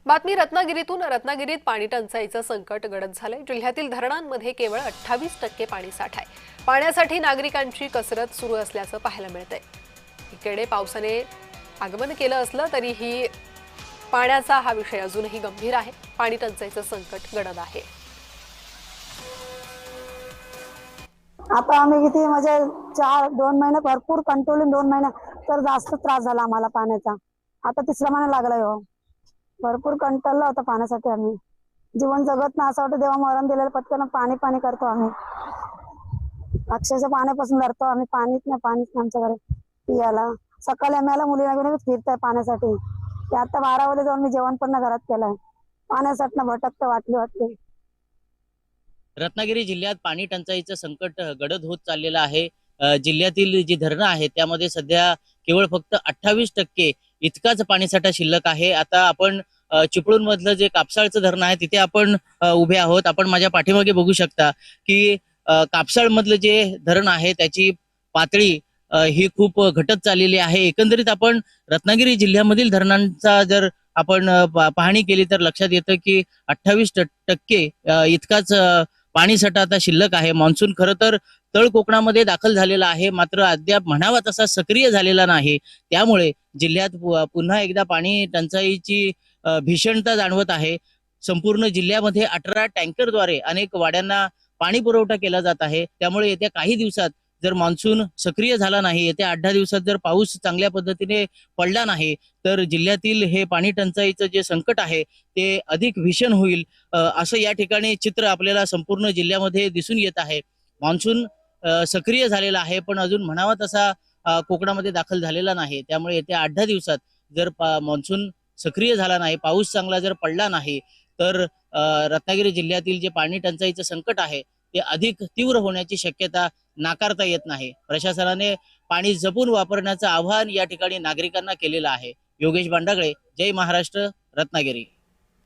बातमी रत्नागिरीतून। रत्नागिरीत पाणी टंचाईचं संकट गडद झालंय। जिल्ह्यातील धरणांमध्ये केवळ 28% पाणी साठा आहे। पाण्यासाठी नागरिकांची कसरत सुरू असल्याचं पाहायला मिळतंय। इकडे पावसाने आगमन केलं असलं तरीही पाण्याचा हा विषय अजूनही गंभीर आहे। पाणी टंचाईचं संकट गडद आहे। आता आम्ही किती म्हणजे 2 महिने भरपूर कंट्रोलिंग 2 महिने तर जास्त त्रास झाला आम्हाला पाण्याचा। आता तिसरा महिना लागलाय हो। भरपूर कंटाळला होता पाण्यासाठी। आम्ही जीवन जगत ना असं वाटतं देवा मरण दिलेलं पटकन पाणी पाणी करतो आम्ही। अक्षरशः पाण्यापासून लढतो आम्ही। पाणीच नाही आमच्याकडे पियाला। सकाळी आम्हाला मुलीला घेऊन फिरताय पाण्यासाठी। ते आता 12 वाजता जाऊन मी जेवण पण घरात केलंय। पाण्यासाठी भटकतं वाटली। रत्नागिरी जिल्ह्यात पाणी टंचाईचं संकट गडद होत चाललेलं आहे। जिल्ह्यातील जी धरणं आहेत त्यामध्ये सध्या केवळ फक्त 28% इतकाच पाणीसाठा शिल्लक आहे। आता आपण चिपळूण मधलं जे कापसाळचं धरण आहे तिथे आपण उभे आहोत। आपण माझ्या पाठीमागे बघू शकता की कापसाळ मधलं जे धरण आहे त्याची पातळी ही खूप घटत चाललेली आहे। एकंदरीत आपण रत्नागिरी जिल्ह्यामधील धरणांचा जर आपण पाहणी केली तर लक्षात येतं की 28% इतकाच पाणीसाठा आता शिल्लक आहे। मान्सून खरं तर तळ कोकणामध्ये दाखल झालेला आहे, मात्र अद्याप म्हणावा तसा सक्रिय झालेला नाही। त्यामुळे जिल्ह्यात पुन्हा एकदा पाणी टंचाईची भीषणता जाणवत आहे। संपूर्ण जिल्ह्यामध्ये 18 टँकरद्वारे अनेक वाड्यांना पाणी पुरवठा केला जात आहे। त्यामुळे येत्या काही दिवसात जर मान्सून सक्रिय झाला नाही, येत्या 8-10 दिवसात जर पाऊस चांगल्या पद्धतीने पडला नाही तर जिल्ह्यातील हे पाणी टंचाईचं जे संकट आहे ते अधिक भीषण होईल असं या ठिकाणी चित्र आपल्याला संपूर्ण जिल्ह्यामध्ये दिसून येत आहे। मान्सून सक्रिय झालेला आहे पण अजून म्हणावा तसा कोकणामध्ये दाखल झालेला नाही। त्यामुळे येत्या 8-10 दिवसात जर मान्सून सक्रिय झाला नाही, पाऊस चांगला जर पडला नाही तर रत्नागिरी जिल्ह्यातील जे पाणी टंचाईचं संकट आहे ते अधिक तीव्र होण्याची शक्यता नाकारता येत नाही। प्रशासनाने पाणी जपून वापरण्याचं आवाहन या ठिकाणी नागरिकांना केलेलं आहे। योगेश बांडागळे, जय महाराष्ट्र, रत्नागिरी।